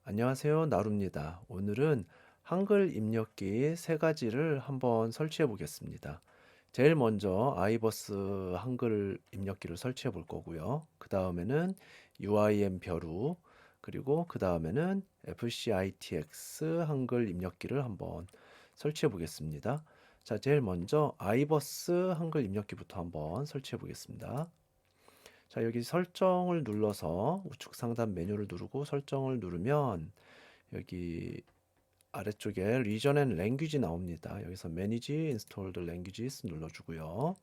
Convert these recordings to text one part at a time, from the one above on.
안녕하세요. 나루입니다. 오늘은 한글 입력기 세 가지를 한번 설치해 보겠습니다. 제일 먼저 아이버스 한글 입력기를 설치해 볼 거고요. 그 다음에는 UIM 벼루, 그리고 그 다음에는 FCITX 한글 입력기를 한번 설치해 보겠습니다. 자, 제일 먼저 아이버스 한글 입력기부터 한번 설치해 보겠습니다. 자, 여기 설정을 눌러서 우측 상단 메뉴를 누르고 설정을 누르면 여기 아래쪽에 Region and Language 나옵니다. 여기서 Manage Installed Languages 눌러주고요.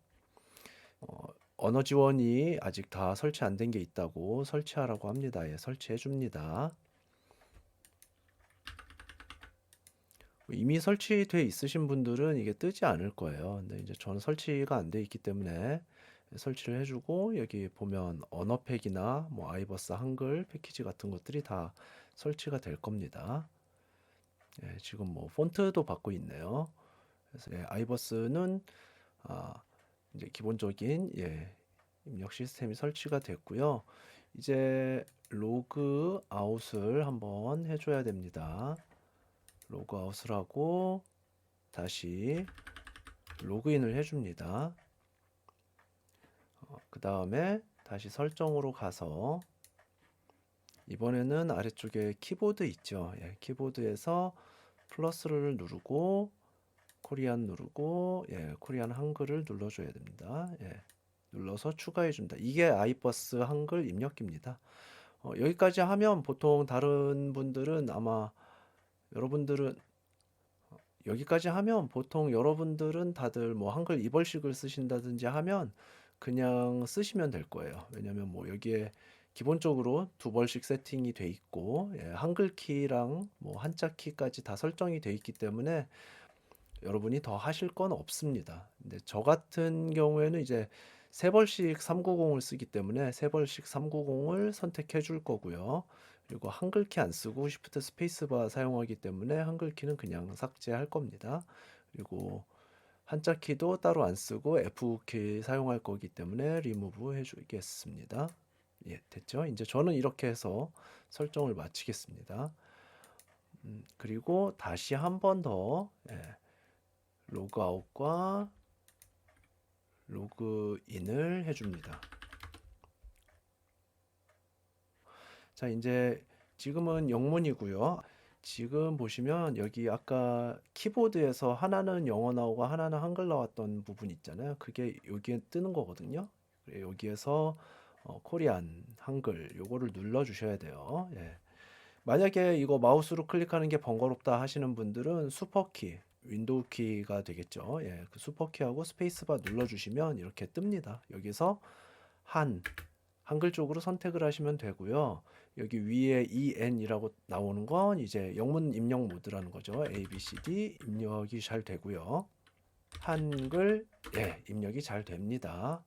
언어 지원이 아직 다 설치 안 된 게 있다고 설치하라고 합니다. 예, 설치해 줍니다. 이미 설치되어 있으신 분들은 이게 뜨지 않을 거예요. 근데 이제 저는 설치가 안 돼 있기 때문에 설치를 해주고 여기 보면 언어팩이나 뭐 아이버스 한글 패키지 같은 것들이 다 설치가 될 겁니다. 예, 지금 뭐 폰트도 받고 있네요. 그래서 예, 아이버스는 아, 이제 기본적인 입력 시스템이 설치가 됐고요. 이제 로그 아웃을 한번 해줘야 됩니다. 로그 아웃을 하고 다시 로그인을 해줍니다. 그 다음에 다시 설정으로 가서 이번에는 아래쪽에 키보드 있죠. 예, 키보드에서 플러스를 누르고 코리안 누르고 코리안 한글을 눌러줘야 됩니다. 눌러서 추가해 준다. 이게 아이버스 한글 입력기입니다. 여기까지 하면 보통 다른 분들은 아마 여러분들은 여기까지 하면 보통 여러분들은 다들 뭐 한글 이벌식을 쓰신다든지 하면 그냥 쓰시면 될 거예요. 왜냐면 뭐 여기에 기본적으로 두 벌씩 세팅이 돼 있고 한글 키랑 뭐 한자 키까지 다 설정이 돼 있기 때문에 여러분이 더 하실 건 없습니다. 근데 저 같은 경우에는 이제 세 벌씩 390을 쓰기 때문에 세 벌씩 390을 선택해 줄 거고요. 그리고 한글키 안 쓰고 Shift 스페이스바 사용하기 때문에 한글키는 그냥 삭제할 겁니다. 그리고 한자 키도 따로 안 쓰고 F키 사용할 거기 때문에 리무브 해주겠습니다. 예, 됐죠? 이제 저는 이렇게 해서 설정을 마치겠습니다. 그리고 다시 한 번 더 로그아웃과 로그인을 해줍니다. 자, 이제 지금은 영문이고요. 지금 보시면 여기 아까 키보드에서 하나는 영어 나오고 하나는 한글 나왔던 부분 있잖아요. 그게 여기에 뜨는 거거든요. 여기에서 코리안, 한글 요거를 눌러 주셔야 돼요. 예. 만약에 이거 마우스로 클릭하는 게 번거롭다 하시는 분들은 슈퍼키, 윈도우 키가 되겠죠. 예, 그 슈퍼키하고 스페이스바 눌러주시면 이렇게 뜹니다. 여기서 한글 쪽으로 선택을 하시면 되고요. 여기 위에 EN이라고 나오는 건 이제 영문 입력 모드라는 거죠. A, B, C, D 입력이 잘 되고요. 한글 입력이 잘 됩니다.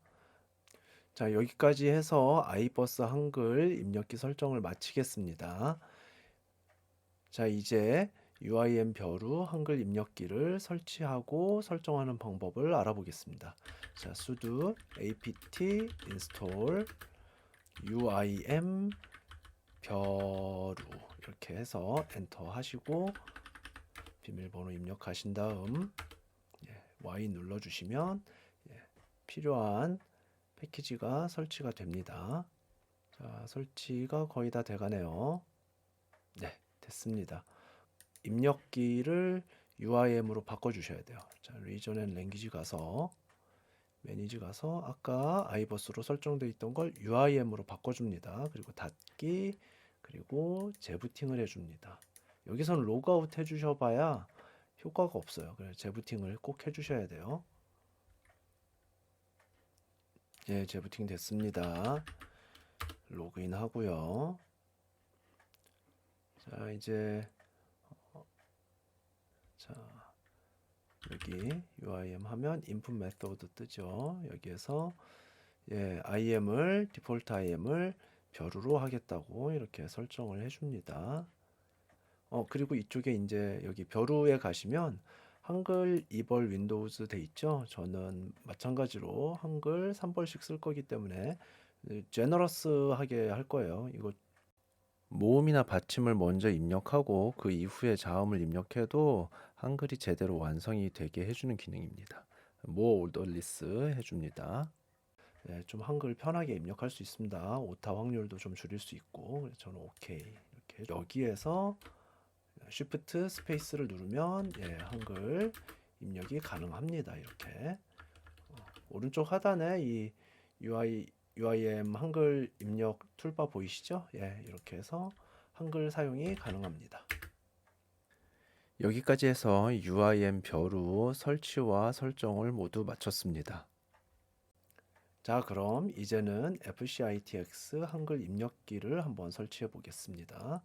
자, 여기까지 해서 아이버스 한글 입력기 설정을 마치겠습니다. 자, 이제 UIM 벼루 한글 입력기를 설치하고 설정하는 방법을 알아보겠습니다. 자, sudo apt install UIM 벼루 이렇게 해서 엔터 하시고 비밀번호 입력하신 다음 Y 눌러주시면 필요한 패키지가 설치가 됩니다. 자, 설치가 거의 다 돼가네요. 네, 됐습니다. 입력기를 UIM으로 바꿔주셔야 돼요. 자, Region and Language 가서 매니지 가서 아까 아이버스로 설정되어 있던 걸 UIM으로 바꿔줍니다. 그리고 닫기 그리고 재부팅을 해줍니다. 여기서는 로그아웃 해주셔봐야 효과가 없어요. 그래서 재부팅을 꼭 해주셔야 돼요. 예, 재부팅 됐습니다. 로그인 하고요. 자, 이제 자 여기 UIM 하면 input method 뜨죠. 여기에서 IM을 디폴트 IM을 벼루로 하겠다고 이렇게 설정을 해줍니다. 그리고 이쪽에 이제 여기 벼루에 가시면 한글 2벌 윈도우즈 돼 있죠. 저는 마찬가지로 한글 3벌씩 쓸 거기 때문에 제너러스하게 할 거예요. 이거 모음이나 받침을 먼저 입력하고 그 이후에 자음을 입력해도 한글이 제대로 완성이 되게 해주는 기능입니다. more orderless 해줍니다. 네, 좀 한글 편하게 입력할 수 있습니다. 오타 확률도 좀 줄일 수 있고. 그래서 저는 오케이 이렇게 여기에서 Shift 스페이스를 누르면 한글 입력이 가능합니다. 이렇게 오른쪽 하단에 이 UIM 한글 입력 툴바 보이시죠? 이렇게 해서 한글 사용이 가능합니다. 여기까지 해서 UIM 벼루 설치와 설정을 모두 마쳤습니다. 자, 그럼 이제는 FCITX 한글 입력기를 한번 설치해 보겠습니다.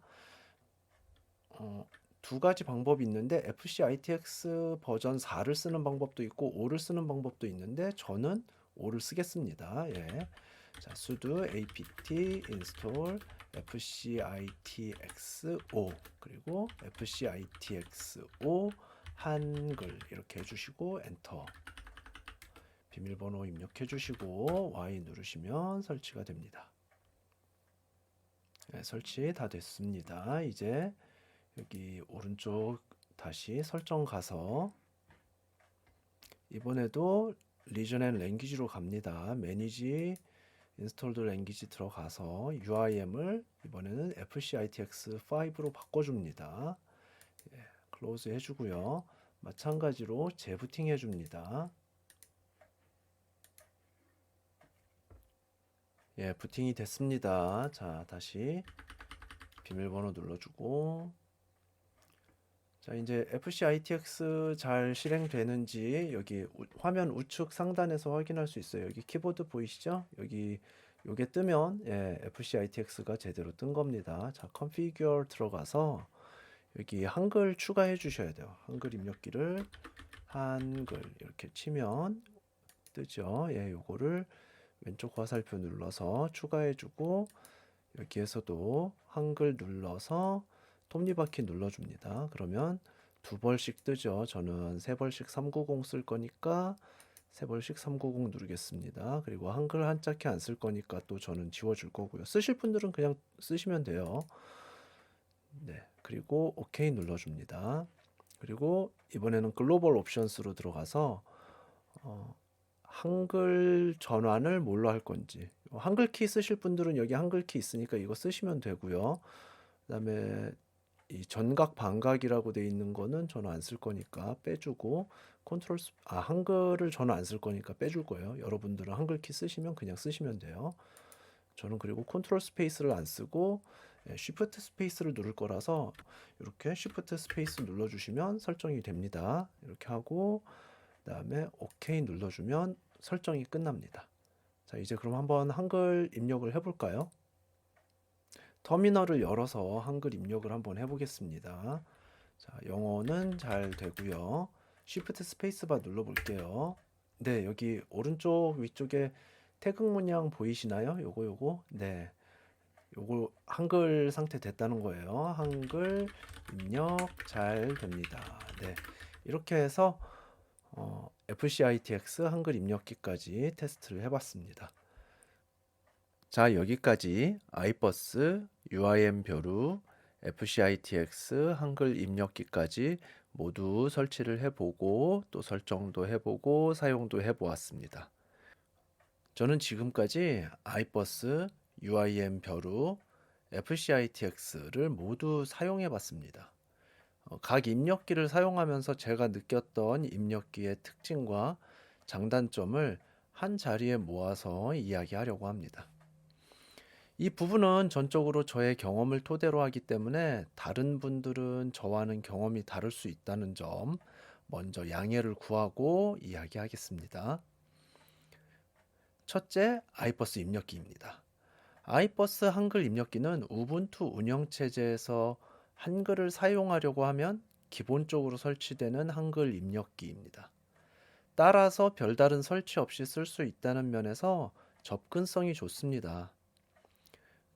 두 가지 방법이 있는데 FCITX 버전 4를 쓰는 방법도 있고 5를 쓰는 방법도 있는데 저는 5를 쓰겠습니다. 자, sudo apt install fcitx5 그리고 fcitx5 한글 이렇게 해주시고 엔터. 비밀번호 입력해 주시고 Y 누르시면 설치가 됩니다. 설치 다 됐습니다. 이제 여기 오른쪽 다시 설정 가서 이번에도 리전 앤 랭귀지로 갑니다. 매니지 인스톨드 랭귀지 들어가서 UIM을 이번에는 FCITX5로 바꿔줍니다. 클로즈 해주고요. 마찬가지로 재부팅 해줍니다. 부팅이 됐습니다. 자, 다시 비밀번호 눌러주고 자, 이제 FCITX 잘 실행되는지 여기 화면 우측 상단에서 확인할 수 있어요. 여기 키보드 보이시죠? 여기 요게 뜨면 FCITX가 제대로 뜬 겁니다. 자, configure 들어가서 여기 한글 추가해 주셔야 돼요. 한글 입력기를 한글 이렇게 치면 뜨죠. 요거를 왼쪽 화살표 눌러서 추가해주고 여기에서도 한글 눌러서 톱니바퀴 눌러줍니다. 그러면 두 벌씩 뜨죠. 저는 세 벌씩 390 쓸 거니까 세 벌씩 390 누르겠습니다. 그리고 한글 한자키 안 쓸 거니까 또 저는 지워줄 거고요. 쓰실 분들은 그냥 쓰시면 돼요. 네, 그리고 OK 눌러줍니다. 그리고 이번에는 글로벌 옵션스로 들어가서 한글 전환을 뭘로 할 건지 한글 키 쓰실 분들은 여기 한글 키 있으니까 이거 쓰시면 되고요. 그다음에 이 전각 반각이라고 돼 있는 거는 저는 안 쓸 거니까 빼주고 한글을 저는 안 쓸 거니까 빼줄 거예요. 여러분들은 한글 키 쓰시면 그냥 쓰시면 돼요. 저는 그리고 컨트롤 스페이스를 안 쓰고 쉬프트 스페이스를 누를 거라서 이렇게 쉬프트 스페이스 눌러주시면 설정이 됩니다. 이렇게 하고 그다음에 OK 눌러주면 설정이 끝납니다. 자, 이제 그럼 한번 한글 입력을 해볼까요? 터미널을 열어서 한글 입력을 한번 해보겠습니다. 자, 영어는 잘 되고요. Shift 스페이스바 눌러볼게요. 네, 여기 오른쪽 위쪽에 태극 문양 보이시나요? 요거. 네. 요거 한글 상태 됐다는 거예요. 한글 입력 잘 됩니다. 네. 이렇게 해서 FCITX 한글 입력기까지 테스트를 해봤습니다. 자, 여기까지 아이버스, UIM 벼루, FCITX 한글 입력기까지 모두 설치를 해보고 또 설정도 해보고 사용도 해보았습니다. 저는 지금까지 아이버스, UIM 벼루, FCITX를 모두 사용해봤습니다. 각 입력기를 사용하면서 제가 느꼈던 입력기의 특징과 장단점을 한 자리에 모아서 이야기하려고 합니다. 이 부분은 전적으로 저의 경험을 토대로 하기 때문에 다른 분들은 저와는 경험이 다를 수 있다는 점 먼저 양해를 구하고 이야기하겠습니다. 첫째, 아이버스 입력기입니다. 아이버스 한글 입력기는 우분투 운영체제에서 한글을 사용하려고 하면 기본적으로 설치되는 한글 입력기입니다. 따라서 별다른 설치 없이 쓸 수 있다는 면에서 접근성이 좋습니다.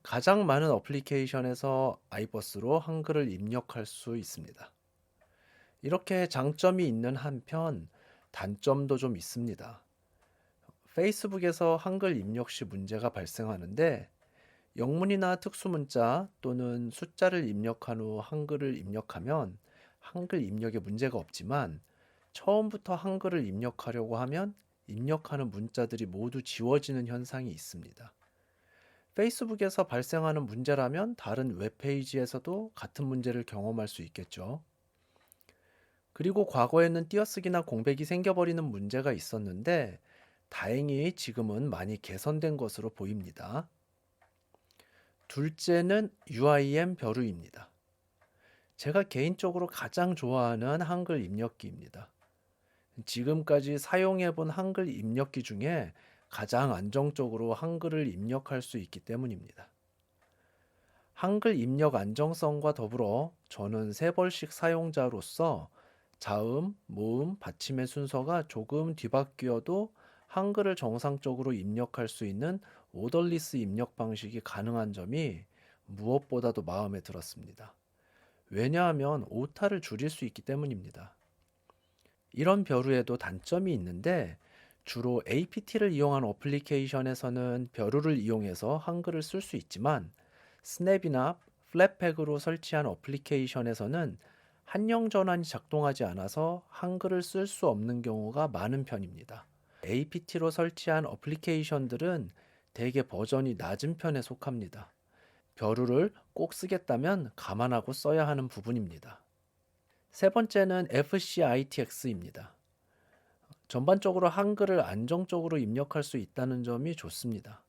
가장 많은 어플리케이션에서 아이버스로 한글을 입력할 수 있습니다. 이렇게 장점이 있는 한편 단점도 좀 있습니다. 페이스북에서 한글 입력 시 문제가 발생하는데 영문이나 특수문자 또는 숫자를 입력한 후 한글을 입력하면 한글 입력에 문제가 없지만 처음부터 한글을 입력하려고 하면 입력하는 문자들이 모두 지워지는 현상이 있습니다. 페이스북에서 발생하는 문제라면 다른 웹페이지에서도 같은 문제를 경험할 수 있겠죠. 그리고 과거에는 띄어쓰기나 공백이 생겨버리는 문제가 있었는데 다행히 지금은 많이 개선된 것으로 보입니다. 둘째는 UIM 벼루입니다. 제가 개인적으로 가장 좋아하는 한글 입력기입니다. 지금까지 사용해본 한글 입력기 중에 가장 안정적으로 한글을 입력할 수 있기 때문입니다. 한글 입력 안정성과 더불어 저는 세벌식 사용자로서 자음, 모음, 받침의 순서가 조금 뒤바뀌어도 한글을 정상적으로 입력할 수 있는 오더리스 입력 방식이 가능한 점이 무엇보다도 마음에 들었습니다. 왜냐하면 오타를 줄일 수 있기 때문입니다. 이런 벼루에도 단점이 있는데 주로 APT를 이용한 어플리케이션에서는 벼루를 이용해서 한글을 쓸 수 있지만 스냅이나 플랫팩으로 설치한 어플리케이션에서는 한영 전환이 작동하지 않아서 한글을 쓸 수 없는 경우가 많은 편입니다. APT로 설치한 어플리케이션들은 대개 버전이 낮은 편에 속합니다. 벼루를 꼭 쓰겠다면 감안하고 써야 하는 부분입니다. 세 번째는 FCITX입니다. 전반적으로 한글을 안정적으로 입력할 수 있다는 점이 좋습니다.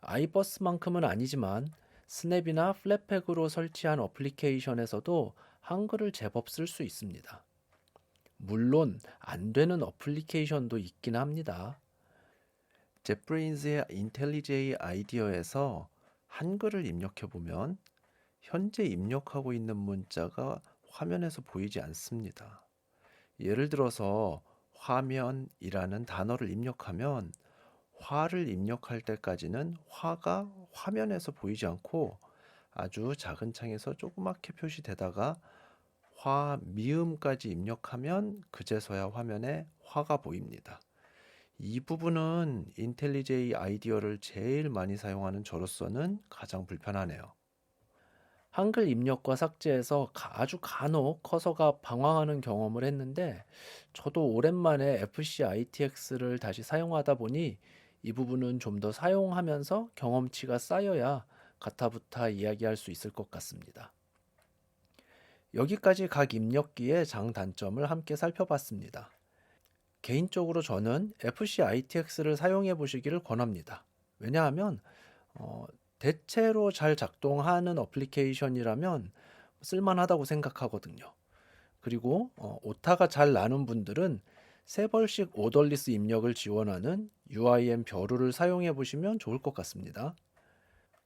아이버스만큼은 아니지만 스냅이나 플랫팩으로 설치한 어플리케이션에서도 한글을 제법 쓸 수 있습니다. 물론 안 되는 어플리케이션도 있긴 합니다. 젯브레인즈의 인텔리제이 아이디어에서 한글을 입력해 보면 현재 입력하고 있는 문자가 화면에서 보이지 않습니다. 예를 들어서 화면이라는 단어를 입력하면 화를 입력할 때까지는 화가 화면에서 보이지 않고 아주 작은 창에서 조그맣게 표시되다가 화, 미음까지 입력하면 그제서야 화면에 화가 보입니다. 이 부분은 인텔리제이 아이디어를 제일 많이 사용하는 저로서는 가장 불편하네요. 한글 입력과 삭제에서 아주 간혹 커서가 방황하는 경험을 했는데 저도 오랜만에 FCITX를 다시 사용하다 보니 이 부분은 좀 더 사용하면서 경험치가 쌓여야 가타부타 이야기할 수 있을 것 같습니다. 여기까지 각 입력기의 장단점을 함께 살펴봤습니다. 개인적으로 저는 FCITX를 사용해 보시기를 권합니다. 왜냐하면 어, 대체로 잘 작동하는 어플리케이션이라면 쓸만하다고 생각하거든요. 그리고 오타가 잘 나는 분들은 세 벌씩 오더리스 입력을 지원하는 UIM 벼루를 사용해 보시면 좋을 것 같습니다.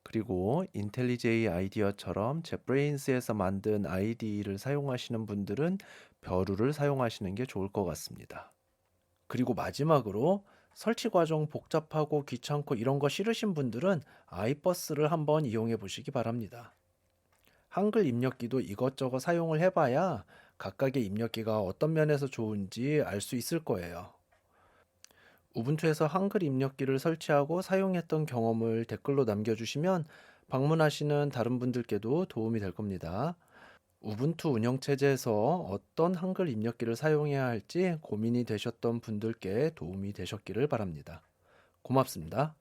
그리고 인텔리제이 아이디어처럼 젯브레인스에서 만든 IDE를 사용하시는 분들은 벼루를 사용하시는 게 좋을 것 같습니다. 그리고 마지막으로 설치 과정 복잡하고 귀찮고 이런 거 싫으신 분들은 아이버스를 한번 이용해 보시기 바랍니다. 한글 입력기도 이것저것 사용을 해봐야 각각의 입력기가 어떤 면에서 좋은지 알 수 있을 거예요. 우분투에서 한글 입력기를 설치하고 사용했던 경험을 댓글로 남겨주시면 방문하시는 다른 분들께도 도움이 될 겁니다. 우분투 운영체제에서 어떤 한글 입력기를 사용해야 할지 고민이 되셨던 분들께 도움이 되셨기를 바랍니다. 고맙습니다.